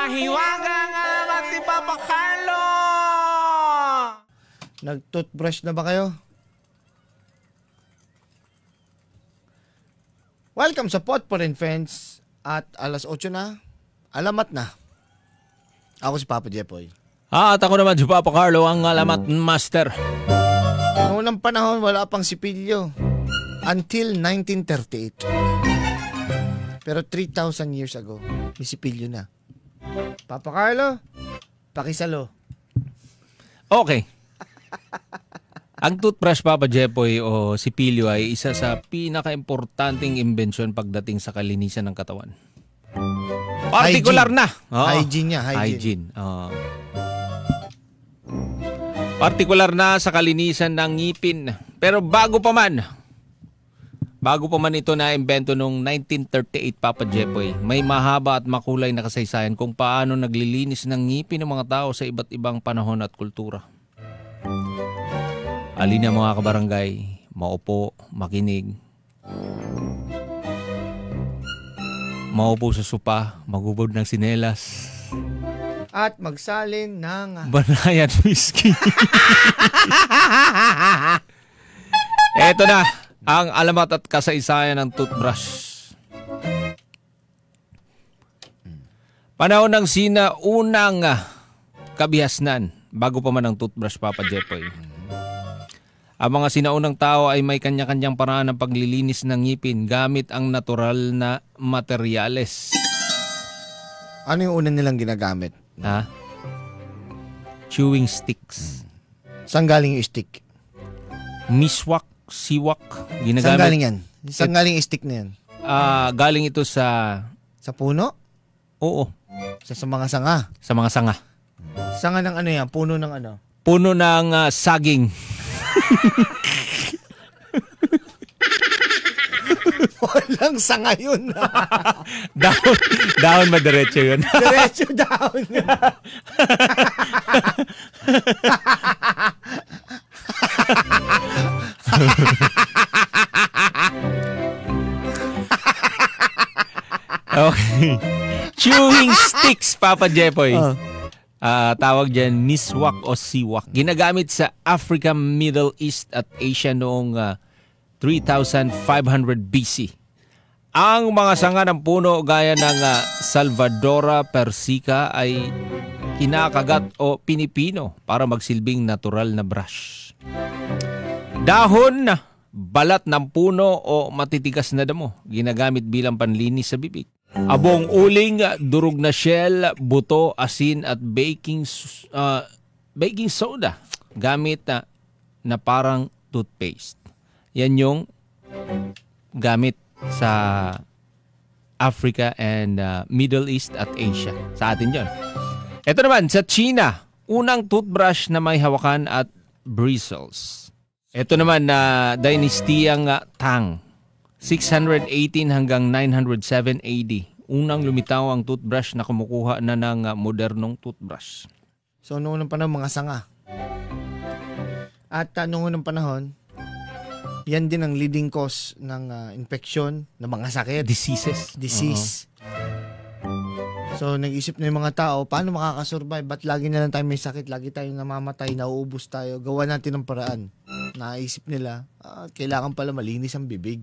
Mahiwaga nga naman ni Papa Carlo! Nag-toothbrush na ba kayo? Welcome sa Potpourri Friends at alas 8 na, alamat na. Ako si Papa Jepoy. At ako naman si Papa Carlo, ang alamat master. Noong unang panahon, wala pang sipilyo. Until 1938. Pero 3,000 years ago, may sipilyo na. Papa Carlo, pakisalo. Okay. Ang toothbrush, Papa Jepoy, o sipilyo ay isa sa pinaka-importanting imbensyon pagdating sa kalinisan ng katawan. Particular hygiene. na. Oh. Hygiene niya, hygiene. Partikular na sa kalinisan ng ngipin. Pero bago pa man ito na imbento noong 1938, Papa Jepoy, may mahaba at makulay na kasaysayan kung paano naglilinis ng ngipin ng mga tao sa iba't ibang panahon at kultura. Alin ang mga kabarangay, maupo, makinig, maupo sa sopa, magubod ng sinelas, at magsalin ng banayan whiskey. Eto na ang alamat at kasaysayan ng toothbrush. Panahon ng sinaunang kabihasnan, bago pa man ang toothbrush, Papa Jepoy. Ang mga sinaunang tao ay may kanya-kanyang paraan ng paglilinis ng ngipin gamit ang natural na materyales. Ano yung una nilang ginagamit? Ha? Chewing sticks. Saan galing yung stick? Miswak, siwak. Ginagamit. Saan galing yan? Saan galing yung stick na yan? Galing ito sa... Sa puno? Oo. Sa mga sanga? Sa mga sanga. Sanga ng ano yan? Puno ng ano? Puno ng saging. Walang sanga yun. Dahon madiretso yun. Diretso dahon. Okay. Chewing sticks, Papa Jepoy. Tawag dyan miswak o siwak. Ginagamit sa Africa, Middle East at Asia noong 3,500 BC. Ang mga sanga ng puno gaya ng Salvadora persica ay kinakagat o pinipino para magsilbing natural na brush. Dahon, balat ng puno o matitigas na damo, ginagamit bilang panlinis sa bibig. Abong uling, durog na shell, buto, asin at baking soda gamit na parang toothpaste. Yan yung gamit sa Africa and Middle East at Asia. Sa atin yun. Ito naman, sa China, unang toothbrush na may hawakan at bristles. Ito naman na dynastiyang Tang. 618 hanggang 907 AD. Unang lumitaw ang toothbrush na kumukuha na ng modernong toothbrush. So noong panahon mga sanga. At noong unang panahon, yan din ang leading cause ng infection, ng mga sakit. Disease. So nag-isip na yung mga tao, paano makakasurvive? Ba't lagi na lang tayo may sakit? Lagi tayong namamatay, nauubos tayo. Gawa natin ng paraan. Naisip nila, kailangan pala malinis ang bibig.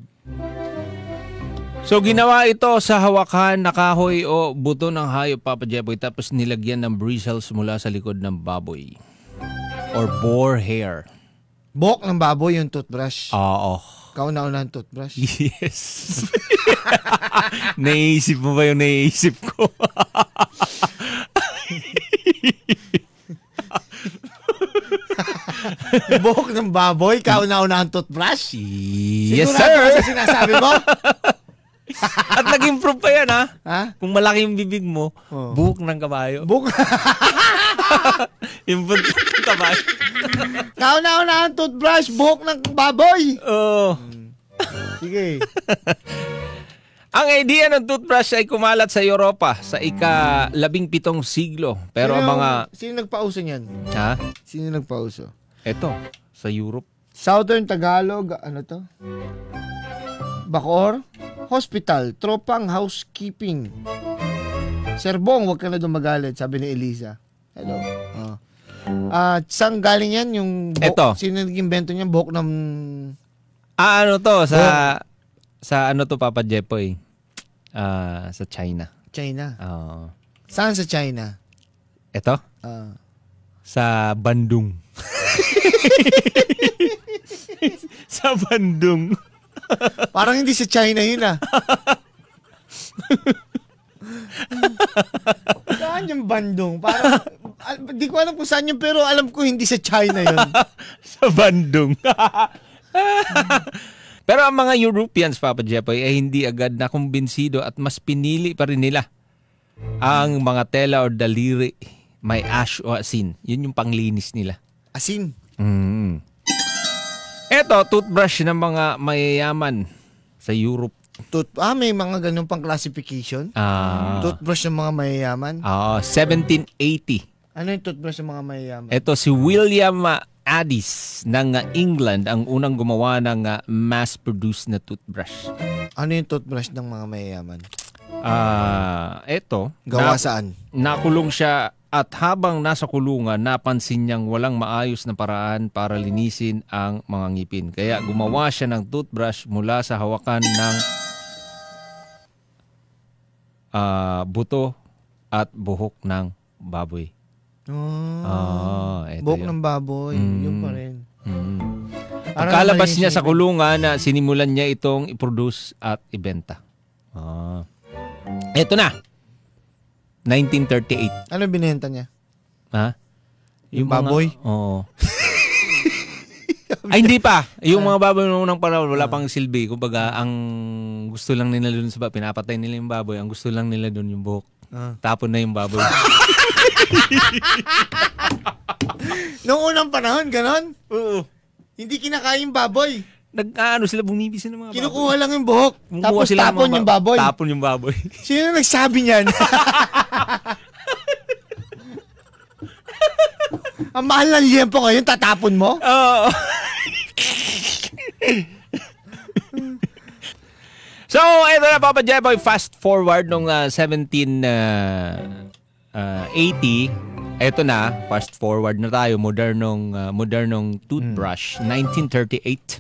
So ginawa ito sa hawakan na kahoy o buto ng hayop, Papa Jepoy, tapos nilagyan ng bristles mula sa likod ng baboy. Or boar hair. Buhok ng baboy yung toothbrush. Oo. Kauna-una ang toothbrush. Yes. Naisip mo ba yung naisip ko? Buhok ng baboy, kauna-una ang toothbrush? Yes, sigurado sir. Sigurado ka sa sinasabi mo? At nag-improve pa yan, ha? Kung malaki yung bibig mo, buhok ng kabayo. Buhok. Yung buntot ng kabayo. Kauna-una ang toothbrush, buhok ng baboy. Oo. Sige. Ang idea ng toothbrush ay kumalat sa Europa sa ika-17 siglo. Pero ang mga... Sino nagpauso niyan? Ha? Sino nagpauso? Ito, sa Europe. Southern Tagalog, ano to? Bacoor, Hospital, Tropang Housekeeping. Sir Bong, wag ka na dumagalit, sabi ni Eliza. Hello. Saan galing yan? Yung buhok? Eto. Sino nag-invento niyan? Buhok ng... Ano to? Sa ano to, Papa Jepoy? Sa China. China. Oo. Saan sa China? Ito? Sa Bandung. Sa Bandung. Parang hindi sa China yun Saan yung Bandung? Parang, di ko alam kung saan yun, pero alam ko hindi sa China yun. Sa Bandung. Pero ang mga Europeans, Papa Jepoy, ay hindi agad nakumbinsido at mas pinili pa rin nila ang mga tela o daliri may ash o asin. Yun yung panglinis nila. Asin? Eto, toothbrush ng mga mayayaman sa Europe. May mga ganun pang classification? Toothbrush ng mga mayayaman? 1780. Ano yung toothbrush ng mga mayayaman? Ito si William Addis ng England ang unang gumawa ng mass-produced na toothbrush. Ano yung toothbrush ng mga mayayaman? Ito. Gawa saan? Nakulong siya at habang nasa kulungan, napansin niyang walang maayos na paraan para linisin ang mga ngipin. Kaya gumawa siya ng toothbrush mula sa hawakan ng buto at buhok ng baboy. Buhok ng baboy. Yun pa rin. Pagkalabas niya sa kulungan, sinimulan niya itong i-produce at ibenta. Ito na. 1938. Ano binenta niya? Yung baboy? Oo. Ay, hindi pa. Yung mga baboy noong unang panahon, wala pang silbi. Kumbaga, ang gusto lang nila doon sa pinapatay nila yung baboy. Ang gusto lang nila doon yung buhok. Tapon na yung baboy. Noong unang panahon, ganon? Oo. Hindi kinakain yung baboy. Sila bumibisi ng mga baboy. Kinukuha lang yung buhok. Tapos tapon yung baboy. Tapon yung baboy. Sino nagsabi niyan? Ang mahal ng liyempo ngayon, tatapon mo? Oo. So, ito na Papa Jepoy, fast forward nung 1780. Ito na, fast forward na tayo, modernong toothbrush, 1938.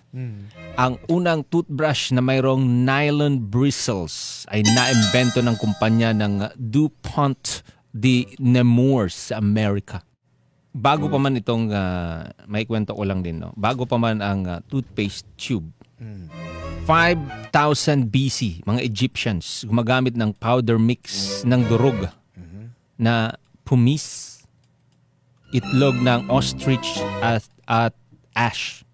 Ang unang toothbrush na mayroong nylon bristles ay naimbento ng kumpanya ng DuPont de Nemours sa Amerika. Bago pa man itong, may kwento ko lang din, no? Bago pa man ang toothpaste tube. 5,000 BC, mga Egyptians gumagamit ng powder mix ng durog na pumis, itlog ng ostrich at ash.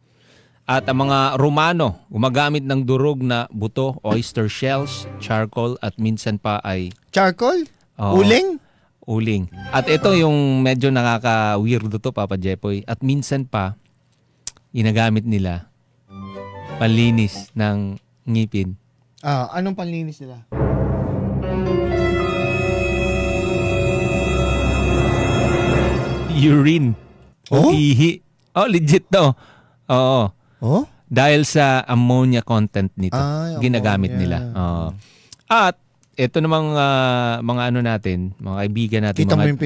At ang mga Romano gumagamit ng durog na buto, oyster shells, charcoal at minsan pa ay... Charcoal? Uling? Uling. At ito yung medyo nakaka-weirdo to, Papa Jepoy. At minsan pa, ginagamit nila panlinis ng ngipin. Anong panlinis nila? Urine. O ihi. Legit to. Oo. Dahil sa ammonia content nito. Ginagamit nila. At ito namang mga ano natin, mga kaibigan natin. Kita mo yung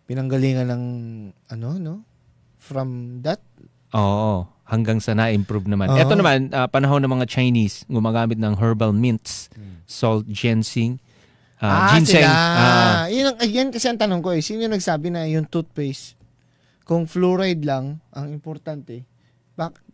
pinanggalingan ng from that? Oo. Hanggang sa na-improve naman. Ito naman, panahon ng mga Chinese, gumagamit ng herbal mints, salt, ginseng, ginseng. Yan kasi ang tanong ko sino nagsabi na yung toothpaste, kung fluoride lang, ang importante,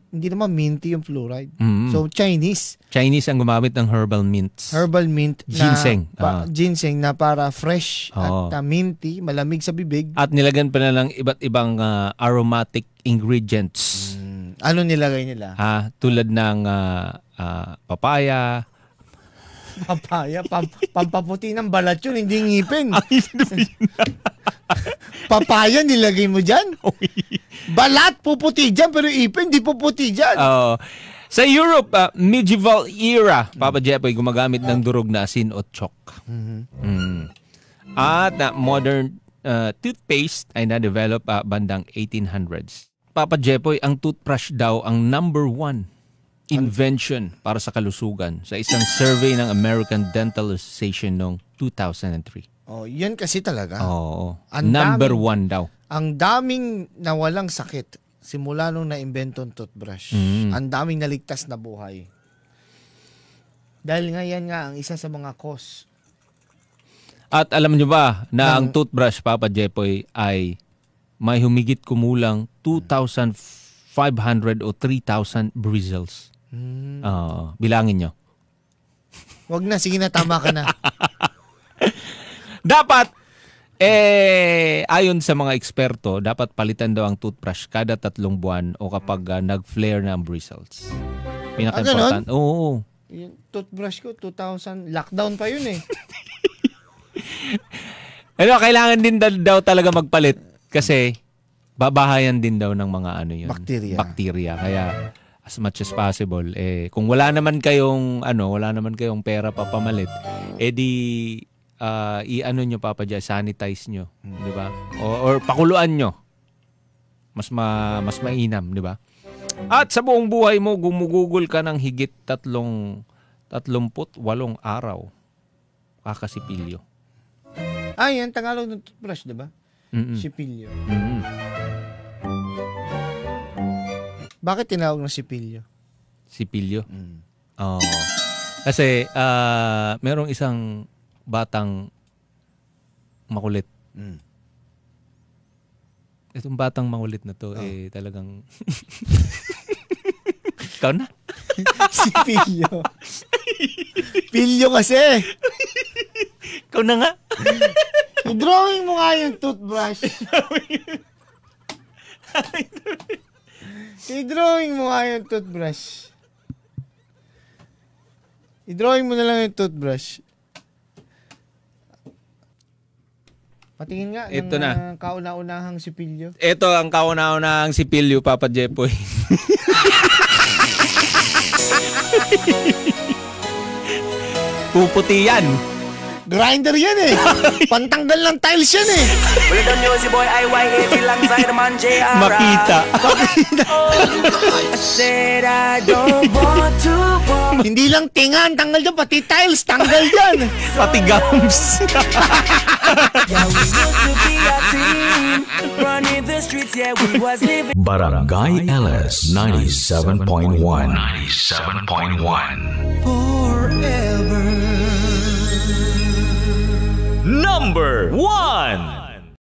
hindi naman minty yung fluoride. So, Chinese ang gumamit ng herbal mints. Herbal mint ginseng. Ginseng na para fresh at minty, malamig sa bibig. At nilagyan pa na ng iba't ibang aromatic ingredients. Ano nilagay nila? Tulad ng papaya. Papaya? Pampaputi ng balat yun, hindi ngipin. Papaya nilagay mo dyan? Balat puputi dyan, pero ipin di puputi dyan. Sa Europe, medieval era, Papa Jepoy, gumagamit ng durog na asin o chalk. At modern toothpaste ay na-develop bandang 1800s. Papa Jepoy, ang toothbrush daw ang number 1 invention para sa kalusugan sa isang survey ng American Dental Association noong 2003. Oh, yan kasi talaga. Oo. Number 1 daw. Ang daming nawalang sakit simula nung na-invento ang toothbrush. Ang daming naligtas na buhay. Dahil nga yan nga ang isa sa mga cause. At alam nyo ba na ang toothbrush, Papa Jepoy, ay may humigit kumulang 2,500 o 3,000 bristles. Bilangin nyo. Wag na, sige na, tama ka na. Dapat, ayon sa mga eksperto, dapat palitan daw ang toothbrush kada 3 buwan o kapag nag-flare na ang bristles. Pinaka-important. Oo. Yung toothbrush ko, 2,000. Lockdown pa yun eh. Ano, kailangan din daw talaga magpalit kasi babahayan din daw ng mga bacteria. Kaya as much as possible, kung wala naman kayong pera pa pamalit, i-ano nyo, Papa Jay, sanitize nyo, di ba? Or pakuluan nyo. Mas mainam, di ba? At sa buong buhay mo, gumugugol ka ng higit 38 araw kakasipilyo. Yan, Tagalog ng toothbrush, di ba? Sipilyo. Bakit tinawag na sipilyo? Sipilyo? Oo. Kasi merong isang batang makulit. Itong batang makulit na to, talagang... Ikaw na? Sipilyo. Pilyo kasi. Ikaw na nga. I-drawing mo nga yung toothbrush. I-drawing mo nga yung toothbrush. I-drawing mo na lang yung toothbrush. Patingin nga ito ng kauna-unahang sipilyo. Ito ang kauna-unahang sipilyo, Papa Jepoy. Puputi yan. Grinder yan eh. Pantanggal ng tiles yan eh. Makita. Hindi lang tingan, tanggal dyan. Pati tiles, tanggal dyan. Pati gums. Barangay LS 97.1. 97.1. Forever. Number 1.